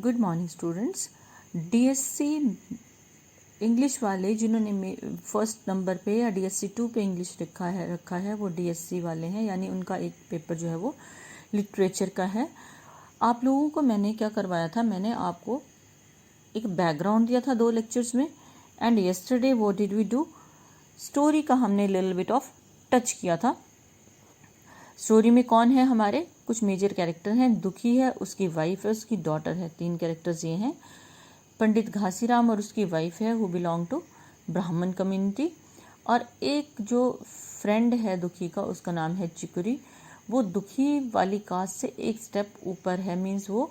Good morning students. DSC English वाले जिन्होंने first number पे या डीएससी 2 पे इंग्लिश रखा है वो डीएससी वाले हैं, यानी उनका एक पेपर जो है वो लिटरेचर का है। आप लोगों को मैंने क्या करवाया था, मैंने आपको एक बैकग्राउंड दिया था 2 लेक्चर्स में। And yesterday what did we do, story का हमने लिटिल बिट ऑफ टच किया था। स्टोरी में कौन है, हमारे कुछ मेजर कैरेक्टर हैं। दुखी है, उसकी वाइफ है, उसकी डॉटर है। 3 कैरेक्टर्स ये हैं। पंडित घासीराम और उसकी वाइफ है हु बिलोंग टू ब्राह्मण कम्युनिटी। और एक जो फ्रेंड है दुखी का, उसका नाम है चिकुरी। वो दुखी वाली कास्ट से एक स्टेप ऊपर है, मीन्स वो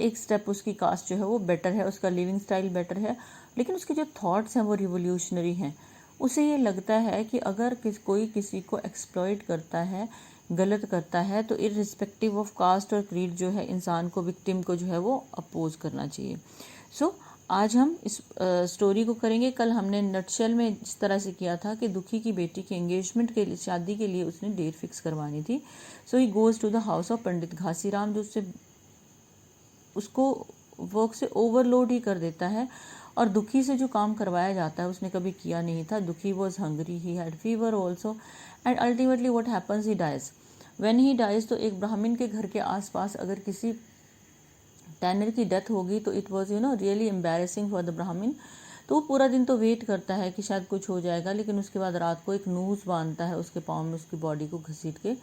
एक स्टेप उसकी कास्ट जो है वो बेटर है, उसका लिविंग स्टाइल बेटर है, लेकिन उसके जो थॉट्स हैं वो रिवोल्यूशनरी हैं। उसे ये लगता है कि अगर कोई किसी को एक्सप्लॉइट करता है, गलत करता है, तो इररिस्पेक्टिव ऑफ कास्ट और क्रीड जो है इंसान को, विक्टिम को जो है वो अपोज करना चाहिए। सो आज हम इस स्टोरी को करेंगे। कल हमने नटशेल में जिस तरह से किया था कि दुखी की बेटी की एंगेजमेंट के लिए, शादी के लिए उसने डेट फिक्स करवानी थी। So he goes to the house of Pandit Ghasiram, जो उसको वर्क से ओवरलोड ही कर देता है। और दुखी से जो काम करवाया जाता है उसने कभी किया नहीं था। Dukhi was hungry, he had fever also, and ultimately what happens, he dies. When he dies, तो एक ब्राह्मण के घर के आसपास अगर किसी टैनर की डेथ होगी तो it was really embarrassing for the ब्राह्मण। तो वो पूरा दिन तो वेट करता है कि शायद कुछ हो जाएगा, लेकिन उसके बाद रात को एक नूस बांधता है उसके पाँव में, उसकी बॉडी को घसीट के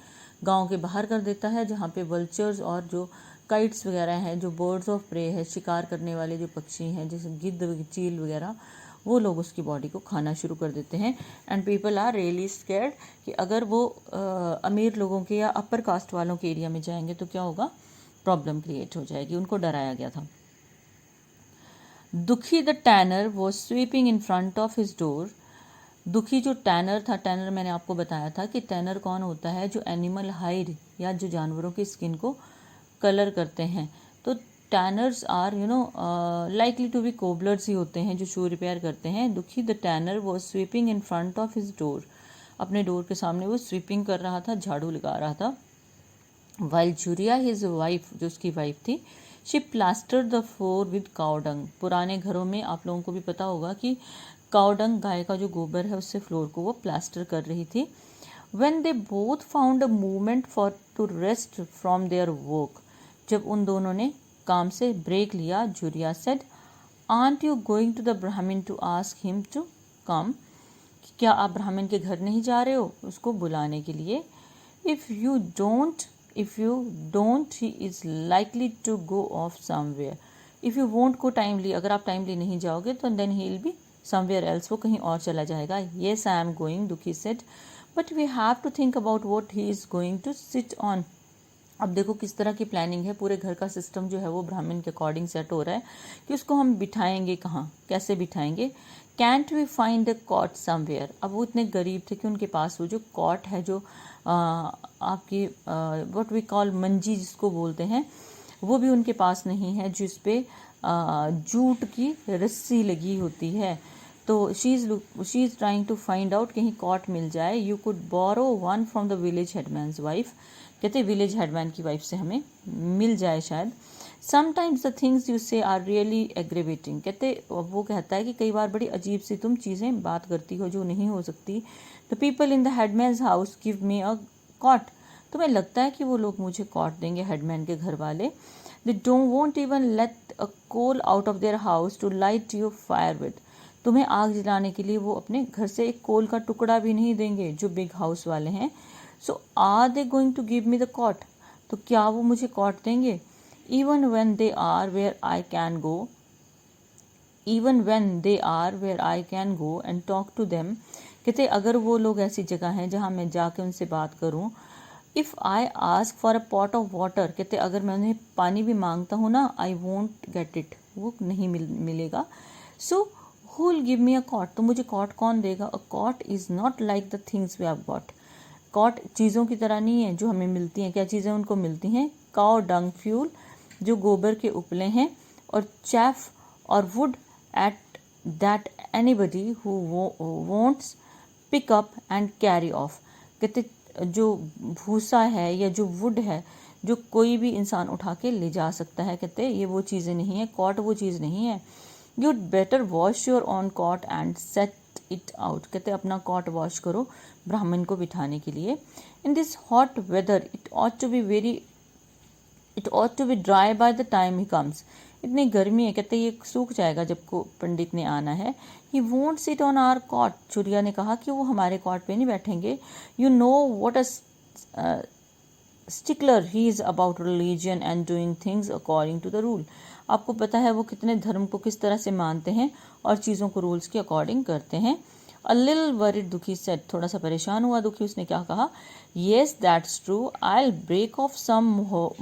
गांव के बाहर कर देता है, जहाँ पे वल्चर्स और जो काइट्स वगैरह हैं, जो बर्ड्स ऑफ प्रे है, शिकार करने वाले जो पक्षी हैं जैसे गिद्ध, चील वगैरह, वो लोग उसकी बॉडी को खाना शुरू कर देते हैं। And people are really scared कि अगर वो अमीर लोगों के या अपर कास्ट वालों के एरिया में जाएंगे तो क्या होगा, प्रॉब्लम क्रिएट हो जाएगी। उनको डराया गया था। दुखी the tanner was sweeping in front of his door. दुखी जो टैनर था, टैनर मैंने आपको बताया था कि टैनर कौन होता है, जो एनिमल हाइड या जो जानवरों की स्किन को कलर करते हैं। तो tanners are likely to be cobblers ही होते हैं जो शू रिपेयर करते हैं। Dukhi the tanner was sweeping in front of his door, अपने डोर के सामने वो स्वीपिंग कर रहा था, झाड़ू लगा रहा था। वाइल जुरिया हिज वाइफ, जो उसकी वाइफ थी, she plaster the floor with cow dung. पुराने घरों में आप लोगों को भी पता होगा कि काउडंग, गाय का जो गोबर है, उससे फ्लोर को वो प्लास्टर कर रही थी। When they both found a moment for to rest from their work, जब उन दोनों ने काम से ब्रेक लिया, जुरिया said, Aren't you going to the Brahmin to ask him to come? क्या आप ब्राह्मण के घर नहीं जा रहे हो उसको बुलाने के लिए? If you don't, he is likely to go off somewhere. If you won't go timely, अगर आप टाइमली नहीं जाओगे तो then he will be somewhere else, वो कहीं और चला जाएगा. Yes, I am going, दुखी said, but we have to think about what he is going to sit on. अब देखो किस तरह की प्लानिंग है, पूरे घर का सिस्टम जो है वो ब्राह्मण के अकॉर्डिंग सेट हो रहा है कि उसको हम बिठाएंगे कहाँ, कैसे बिठाएंगे. Can't we find the cot somewhere. अब वो इतने गरीब थे कि उनके पास वो जो कॉट है, जो आपकी व्हाट वी कॉल मंजी जिसको बोलते हैं, वो भी उनके पास नहीं है, जिस पे जूट की रस्सी लगी होती है. तो she is trying to find out कहीं कॉट मिल जाए. You could borrow one from the village headman's wife. कहते विलेज हेडमैन की वाइफ से हमें मिल जाए शायद. Sometimes the things you say are really aggravating. कहते वो कहता है कि कई बार बड़ी अजीब सी तुम चीज़ें बात करती हो जो नहीं हो सकती. The people in the headman's house give me a cot. तुम्हें लगता है कि वो लोग मुझे कॉट देंगे, हेडमैन के घर वाले. They don't want even let a coal out of their house to light your fire with. तुम्हें आग जलाने के लिए वो अपने घर से एक कोल का टुकड़ा भी नहीं देंगे, जो बिग हाउस वाले हैं. So are they going to give me the cot. तो क्या वो मुझे कॉट देंगे? Even when they are where I can go, even when they are where I can go and talk to them. कहते अगर वो लोग ऐसी जगह हैं जहाँ मैं जाके उनसे बात करूँ. If I ask for a pot of water, कहते अगर मैं उन्हें पानी भी मांगता हूँ ना, आई वोंट गेट इट, वो नहीं मिलेगा. So who will give me a cot. तो मुझे कॉट कौन देगा? A cot is not like the things we have got. Cot चीज़ों की तरह नहीं है जो हमें मिलती हैं. क्या चीज़ें उनको मिलती हैं? काउ डंग फ्यूल, जो गोबर के उपले हैं, और चैफ और wood at that anybody who wants pick up and carry off. कहते जो भूसा है या जो वुड है, जो कोई भी इंसान उठा के ले जा सकता है। कहते ये वो चीज़ें नहीं है, कॉट वो चीज़ नहीं है। You'd better wash your own cot and set it out. कहते अपना कॉट वॉश करो ब्राह्मण को बिठाने के लिए। In this hot weather it ought to be dry by the time he comes. इतनी गर्मी है, कहते ये सूख जाएगा जब को पंडित ने आना है। He won't sit on our cot. Churiya ने कहा कि वो हमारे कॉट पे नहीं बैठेंगे। You know what a stickler he is about religion and doing things according to the rule. आपको पता है वो कितने धर्म को किस तरह से मानते हैं और चीज़ों को रूल्स के अकॉर्डिंग करते हैं। A little worried Dukhi said. थोड़ा सा परेशान हुआ दुखी, उसने क्या कहा? Yes that's true, I will break off some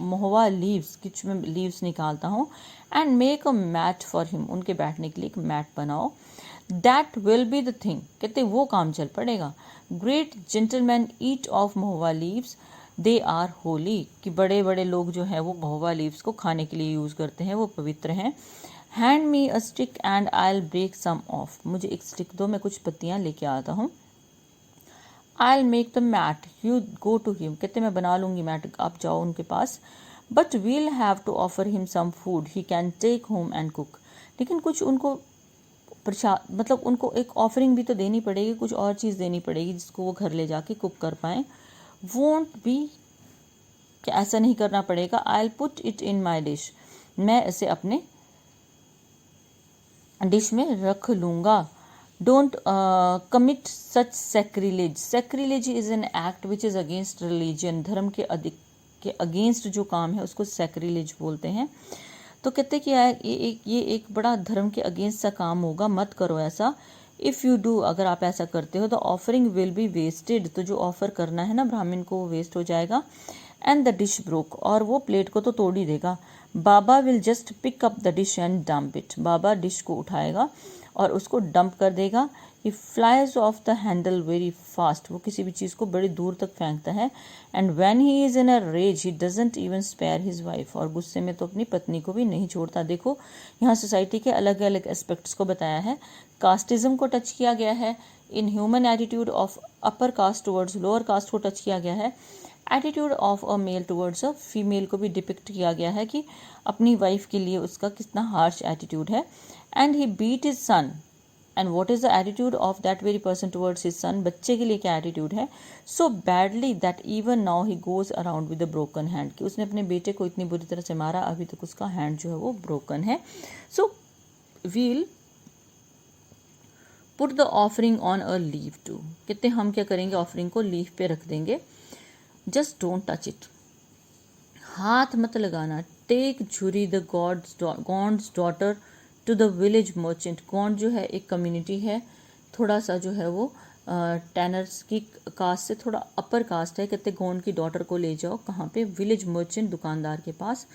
mahua leaves. कुछ में लीव्स निकालता हूँ। And make a mat for him. उनके बैठने के लिए एक मैट बनाओ। That will be the thing. कहते वो काम चल पड़ेगा। Great gentleman eat off mahua leaves, they are holy. कि बड़े बड़े लोग जो है वो महुआ लीव्स को खाने के लिए यूज़ करते हैं, वो पवित्र हैं। Hand me a stick and I will break some off. मुझे एक स्टिक दो, मैं कुछ पत्तियां लेके आता हूँ। I will make the mat, you go to him. कहते मैं बना लूंगी मैट, आप जाओ उनके पास। But we'll have to offer him some food he can take home and cook. लेकिन कुछ उनको प्रसाद, मतलब उनको एक ऑफरिंग भी तो देनी पड़ेगी, कुछ और चीज़ देनी पड़ेगी जिसको वो घर ले जाके कुक कर पाएँ। वोंट बी, कि ऐसा नहीं करना पड़ेगा। I will put it in my dish, मैं इसे अपने डिश में रख लूँगा। Don't commit such sacrilege. Sacrilege is an act which is against religion. धर्म के अगेंस्ट जो काम है उसको सैक्रिलेज बोलते हैं। तो कहते कि ये एक बड़ा धर्म के अगेंस्ट सा काम होगा, मत करो ऐसा। इफ़ यू डू, अगर आप ऐसा करते हो, the offering will be wasted. तो जो ऑफर करना है ना ब्राह्मण को वो वेस्ट हो जाएगा। एंड द डिश ब्रोक, और वो प्लेट को तो तोड़ ही देगा। Baba will just pick up the dish and dump it. बाबा डिश को उठाएगा और उसको डंप कर देगा। He flies off the handle very fast. वो किसी भी चीज़ को बड़ी दूर तक फेंकता है। And when he is in a rage he doesn't even spare his wife. और गुस्से में तो अपनी पत्नी को भी नहीं छोड़ता। देखो यहाँ सोसाइटी के अलग अलग एस्पेक्ट्स को बताया है। कास्टिज्म को टच किया गया है। In human attitude of upper caste towards lower caste को टच किया गया है। Attitude of a male towards a female को भी डिपिक्ट किया गया है कि अपनी वाइफ के लिए उसका कितना हार्श एटीट्यूड है। And he beat his son, and what is the attitude of that very person towards his son. बच्चे के लिए क्या एटीट्यूड है? So badly that even now he goes around with a broken hand. कि उसने अपने बेटे को इतनी बुरी तरह से मारा, अभी तक उसका हैंड जो है वो ब्रोकन है। So we'll put the offering on a leave too. कहते हम क्या करेंगे, ऑफरिंग को लीव पे रख देंगे। जस्ट डोंट टच इट, हाथ मत लगाना। Take Jhuri the Gond's daughter to the village merchant. Gond जो है एक कम्युनिटी है, थोड़ा सा जो है वो टैनर्स की कास्ट से थोड़ा अपर कास्ट है। कहते गॉन्ड की डॉटर को ले जाओ कहाँ पे? विलेज मर्चेंट, दुकानदार के पास।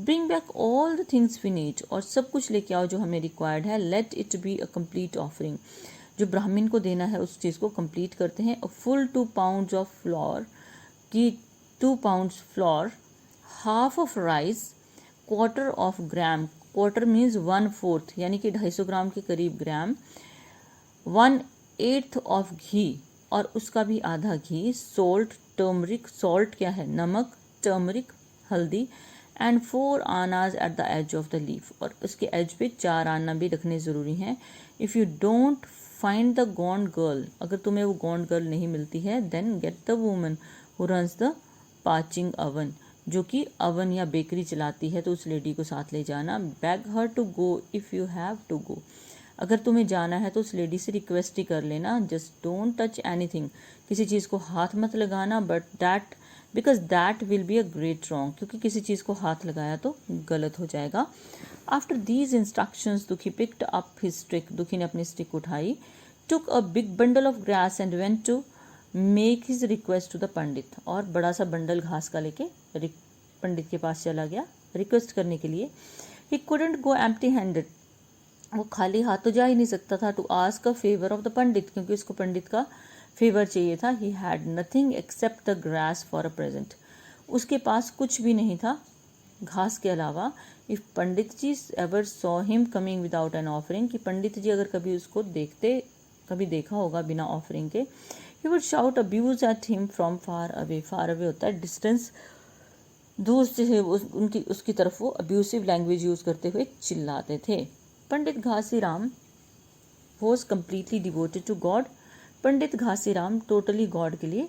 Bring back all the things we need, और सब कुछ लेके आओ जो हमें रिक्वायर्ड है। Let it be a complete offering. जो ब्राह्मण को देना है उस चीज़ को कंप्लीट करते हैं। A full 2 pounds of floor, की 2 pounds floor, half of rice, quarter of gram. Quarter means 1/4, यानी कि 250 ग्राम के करीब ग्राम। 1/8 ऑफ घी, और उसका भी आधा घी। सोल्ट, टर्मरिक, सॉल्ट क्या है? नमक, टर्मरिक हल्दी। एंड 4 आनाज at the edge of the leaf, और उसके एज पे 4 आना भी रखने ज़रूरी हैं। If you don't find the Gond girl, अगर तुम्हें वो गॉन्ड गर्ल नहीं मिलती है, then get the woman who runs the parching oven, जो कि अवन या बेकरी चलाती है, तो उस लेडी को साथ ले जाना। Bag her to go if you have to go, अगर तुम्हें जाना है तो उस लेडी से रिक्वेस्ट ही कर लेना। जस्ट डोंट टच एनीथिंग, किसी चीज़ को हाथ मत लगाना। But that, because that will be a great wrong, क्योंकि किसी चीज़ को हाथ लगाया तो गलत हो जाएगा। After these instructions Dukhi picked up his stick, Dukhi ने अपनी स्टिक उठाई। Took a big bundle of grass and went to make his request to the pandit, और बड़ा सा बंडल घास का लेके पंडित के पास चला गया रिक्वेस्ट करने के लिए। He couldn't go empty handed, वो खाली हाथ तो जा ही नहीं सकता था। To ask a favour of the pandit, क्योंकि उसको पंडित का फेवर चाहिए था। He had nothing except the grass for a present, उसके पास कुछ भी नहीं था घास के अलावा। If Pandit ji ever saw him coming without an offering, कि पंडित जी अगर कभी उसको कभी देखा होगा बिना ऑफरिंग के, he would shout abuse at him from far away. Far away होता है डिस्टेंस, दूर से उनकी उसकी तरफ वो अब्यूसिव लैंग्वेज यूज़ करते हुए चिल्लाते थे। Pandit Ghasiram was completely devoted to God. Pandit Ghasiram totally God के लिए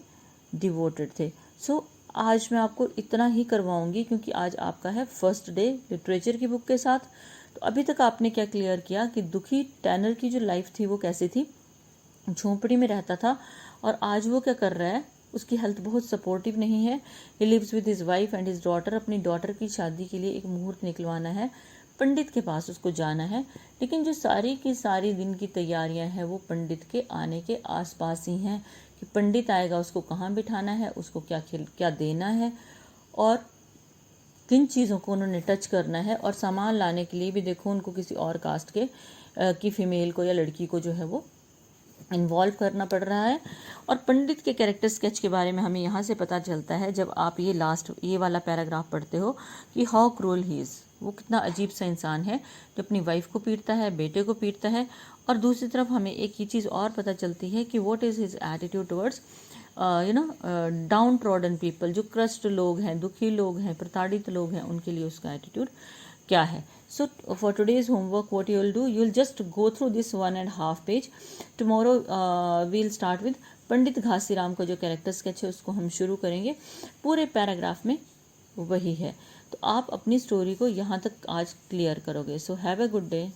डिवोटेड थे। सो आज मैं आपको इतना ही करवाऊंगी क्योंकि आज आपका है फर्स्ट डे लिटरेचर की बुक के साथ। तो अभी तक आपने क्या क्लियर किया कि दुखी टैनर की जो लाइफ थी वो कैसी थी, झोंपड़ी में रहता था, और आज वो क्या कर रहा है, उसकी हेल्थ बहुत सपोर्टिव नहीं है। He lives with his wife and his daughter. अपनी डॉटर की शादी के लिए एक मुहूर्त निकलवाना है, पंडित के पास उसको जाना है, लेकिन जो सारी की सारी दिन की तैयारियां हैं वो पंडित के आने के आसपास ही हैं कि पंडित आएगा, उसको कहाँ बिठाना है, उसको क्या देना है, और किन चीज़ों को उन्होंने टच करना है। और सामान लाने के लिए भी देखो उनको किसी और कास्ट के की फीमेल को या लड़की को जो है वो इन्वॉल्व करना पड़ रहा है। और पंडित के कैरेक्टर स्केच के बारे में हमें यहाँ से पता चलता है जब आप ये वाला पैराग्राफ पढ़ते हो कि हाउ क्रूअल ही इज़, वो कितना अजीब सा इंसान है जो अपनी वाइफ को पीटता है, बेटे को पीटता है। और दूसरी तरफ हमें एक ही चीज़ और पता चलती है कि what is his attitude towards down trodden people, जो क्रस्ट लोग हैं, दुखी लोग हैं, प्रताड़ित लोग हैं, उनके लिए उसका एटीट्यूड क्या है। So for today's homework, what you will do, you will just go through this 1.5 page. Tomorrow we'll start with पंडित घासीराम का जो कैरेक्टर स्केच है उसको हम शुरू करेंगे। पूरे पैराग्राफ में वही है, तो आप अपनी स्टोरी को यहाँ तक आज क्लियर करोगे। So have a good day.